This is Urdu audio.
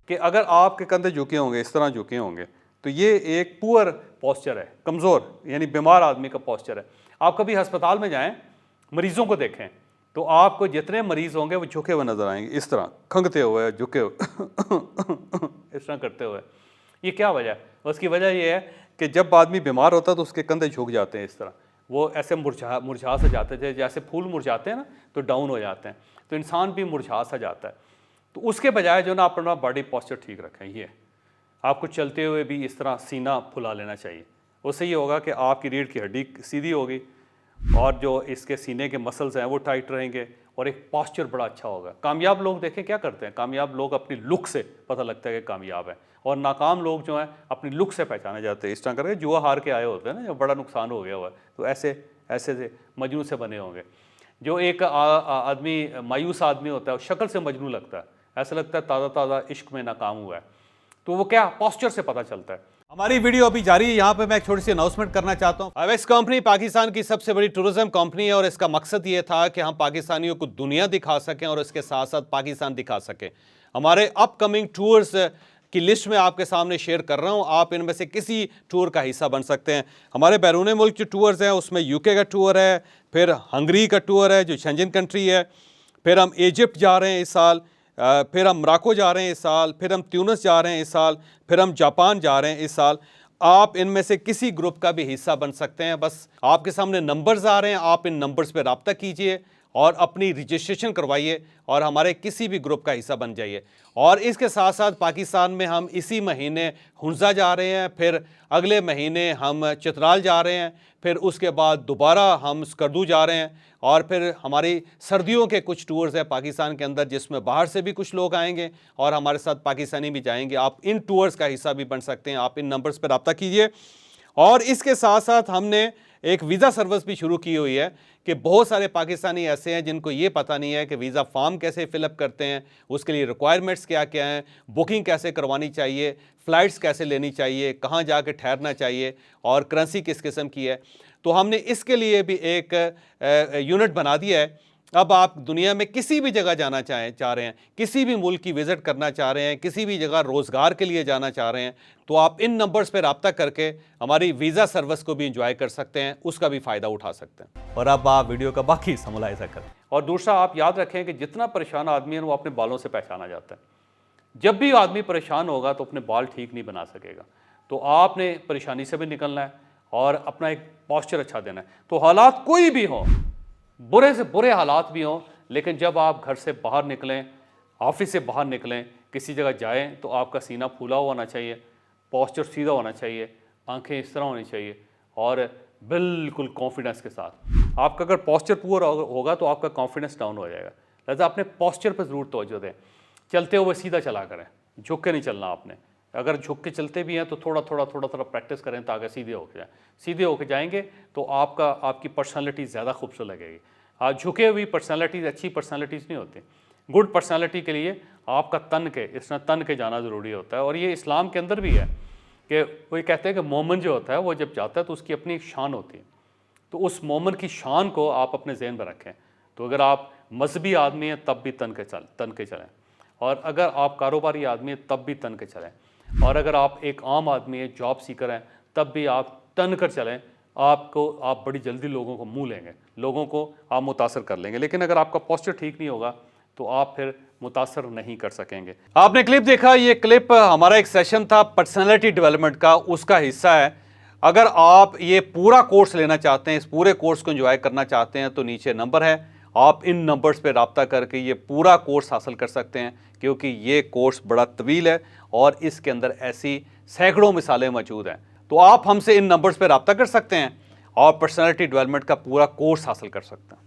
کہ اگر آپ کے کندھے جھکے ہوں گے، اس طرح جھکے ہوں گے، تو یہ ایک پور پوسچر ہے، کمزور یعنی بیمار آدمی کا پوسچر ہے۔ آپ کبھی ہسپتال میں جائیں، مریضوں کو دیکھیں تو آپ کو جتنے مریض ہوں گے وہ جھکے ہوئے نظر آئیں گے، اس طرح کھنگتے ہوئے، جھکے ہوئے اس طرح کرتے ہوئے۔ یہ کیا وجہ ہے؟ اس کی وجہ یہ ہے کہ جب آدمی بیمار ہوتا ہے تو اس کے کندھے جھک جاتے ہیں، اس طرح وہ ایسے مرجھا سا جاتے تھے، جیسے پھول مرجھاتے ہیں نا تو ڈاؤن ہو جاتے ہیں، تو انسان بھی مرجھا سا جاتا ہے۔ تو اس کے بجائے جو نا اپنا باڈی پوسچر ٹھیک رکھیں، یہ آپ کو چلتے ہوئے بھی اس طرح سینہ پھلا لینا چاہیے۔ اس سے یہ ہوگا کہ آپ کی ریڑھ کی ہڈی سیدھی ہوگی اور جو اس کے سینے کے مسلز ہیں وہ ٹائٹ رہیں گے اور ایک پوسچر بڑا اچھا ہوگا۔ کامیاب لوگ دیکھیں کیا کرتے ہیں، کامیاب لوگ اپنی لک سے پتہ لگتا ہے کہ کامیاب ہیں، اور ناکام لوگ جو ہیں اپنی لک سے پہچانے جاتے ہیں۔ اس طرح کر کے جوا ہار کے آئے ہوتے ہیں نا، جب بڑا نقصان ہو گیا ہوا ہے تو ایسے سے مجنوں سے بنے ہوں گے۔ جو ایک آدمی مایوس آدمی ہوتا ہے، وہ شکل سے مجنوں لگتا ہے، ایسا لگتا ہے تازہ تازہ عشق میں ناکام ہوا ہے، تو وہ کیا پوسچر سے پتہ چلتا ہے۔ ہماری ویڈیو ابھی جاری ہے، یہاں پہ میں ایک چھوٹی سی اناؤنسمنٹ کرنا چاہتا ہوں۔ اویکس کمپنی پاکستان کی سب سے بڑی ٹورزم کمپنی ہے، اور اس کا مقصد یہ تھا کہ ہم پاکستانیوں کو دنیا دکھا سکیں اور اس کے ساتھ ساتھ پاکستان دکھا سکیں۔ ہمارے اپ کمنگ ٹورز کی لسٹ میں آپ کے سامنے شیئر کر رہا ہوں، آپ ان میں سے کسی ٹور کا حصہ بن سکتے ہیں۔ ہمارے بیرون ملک جو ٹورز ہیں اس میں UK کا ٹور ہے، پھر ہنگری کا ٹور ہے جو شنجن کنٹری ہے، پھر ہم ایجپٹ جا رہے ہیں اس سال، پھر ہم مراکو جا رہے ہیں اس سال، پھر ہم تیونس جا رہے ہیں اس سال، پھر ہم جاپان جا رہے ہیں اس سال۔ آپ ان میں سے کسی گروپ کا بھی حصہ بن سکتے ہیں، بس آپ کے سامنے نمبرز آ رہے ہیں، آپ ان نمبرز پہ رابطہ کیجئے اور اپنی رجسٹریشن کروائیے اور ہمارے کسی بھی گروپ کا حصہ بن جائیے۔ اور اس کے ساتھ ساتھ پاکستان میں ہم اسی مہینے ہنزا جا رہے ہیں، پھر اگلے مہینے ہم چترال جا رہے ہیں، پھر اس کے بعد دوبارہ ہم اسکردو جا رہے ہیں، اور پھر ہماری سردیوں کے کچھ ٹورز ہیں پاکستان کے اندر جس میں باہر سے بھی کچھ لوگ آئیں گے اور ہمارے ساتھ پاکستانی بھی جائیں گے۔ آپ ان ٹورز کا حصہ بھی بن سکتے ہیں، آپ ان نمبرز پہ رابطہ کیجئے۔ اور اس کے ساتھ ساتھ ہم نے ایک ویزا سروس بھی شروع کی ہوئی ہے کہ بہت سارے پاکستانی ایسے ہیں جن کو یہ پتہ نہیں ہے کہ ویزا فارم کیسے فل اپ کرتے ہیں، اس کے لیے ریکوائرمنٹس کیا کیا ہیں، بکنگ کیسے کروانی چاہیے، فلائٹس کیسے لینی چاہیے، کہاں جا کے ٹھہرنا چاہیے، اور کرنسی کس قسم کی ہے۔ تو ہم نے اس کے لیے بھی ایک یونٹ بنا دیا ہے۔ اب آپ دنیا میں کسی بھی جگہ جانا چاہ رہے ہیں، کسی بھی ملک کی وزٹ کرنا چاہ رہے ہیں، کسی بھی جگہ روزگار کے لیے جانا چاہ رہے ہیں، تو آپ ان نمبرز پہ رابطہ کر کے ہماری ویزا سروس کو بھی انجوائے کر سکتے ہیں، اس کا بھی فائدہ اٹھا سکتے ہیں۔ اور اب آپ ویڈیو کا باقی حصہ ملاحظہ کریں۔ اور دوسرا آپ یاد رکھیں کہ جتنا پریشان آدمی ہے وہ اپنے بالوں سے پہچانا جاتا ہے۔ جب بھی آدمی پریشان ہوگا تو اپنے بال ٹھیک نہیں بنا سکے گا، تو آپ نے پریشانی سے بھی نکلنا ہے اور اپنا ایک پوسچر اچھا دینا ہے۔ تو حالات کوئی بھی ہوں، برے سے برے حالات بھی ہوں، لیکن جب آپ گھر سے باہر نکلیں، آفس سے باہر نکلیں، کسی جگہ جائیں تو آپ کا سینہ پھولا ہوا ہونا چاہیے، پوسچر سیدھا ہونا چاہیے، آنکھیں اس طرح ہونی چاہیے، اور بالکل کانفیڈنس کے ساتھ۔ آپ کا اگر پوسچر پور ہوگا تو آپ کا کانفیڈنس ڈاؤن ہو جائے گا، لہذا اپنے پوسچر پر ضرور توجہ دیں۔ چلتے ہوئے سیدھا چلا کریں، جھک کے نہیں چلنا آپ نے۔ اگر جھک کے چلتے بھی ہیں تو تھوڑا پریکٹس کریں تاکہ سیدھے ہو کے جائیں۔ سیدھے ہو کے جائیں گے تو آپ کی پرسنالٹی زیادہ خوبصورت لگے گی۔ جھکے ہوئی پرسنالٹیز اچھی پرسنالٹیز نہیں ہوتی۔ گڈ پرسنالٹی کے لیے آپ کا اس طرح تن کے جانا ضروری ہوتا ہے، اور یہ اسلام کے اندر بھی ہے کہ وہ کہتے ہیں کہ مومن جو ہوتا ہے وہ جب جاتا ہے تو اس کی اپنی شان ہوتی ہے، تو اس مومن کی شان کو آپ اپنے ذہن میں رکھیں۔ تو اگر آپ مذہبی آدمی ہیں تب بھی تن کے چلیں، اور اگر آپ کاروباری آدمی ہیں تب بھی تن کے چلیں، اور اگر آپ ایک عام آدمی ہیں، جاب سیکر ہیں، تب بھی آپ تن کر چلیں۔ آپ بڑی جلدی لوگوں کو منہ لیں گے، لوگوں کو آپ متاثر کر لیں گے، لیکن اگر آپ کا پوسچر ٹھیک نہیں ہوگا تو آپ پھر متاثر نہیں کر سکیں گے۔ آپ نے کلپ دیکھا، یہ کلپ ہمارا ایک سیشن تھا پرسنالٹی ڈیولپمنٹ کا، اس کا حصہ ہے۔ اگر آپ یہ پورا کورس لینا چاہتے ہیں، اس پورے کورس کو انجوائے کرنا چاہتے ہیں، تو نیچے نمبر ہے، آپ ان نمبرز پہ رابطہ کر کے یہ پورا کورس حاصل کر سکتے ہیں، کیونکہ یہ کورس بڑا طویل ہے اور اس کے اندر ایسی سینکڑوں مثالیں موجود ہیں۔ تو آپ ہم سے ان نمبرز پہ رابطہ کر سکتے ہیں اور پرسنالٹی ڈیولپمنٹ کا پورا کورس حاصل کر سکتے ہیں۔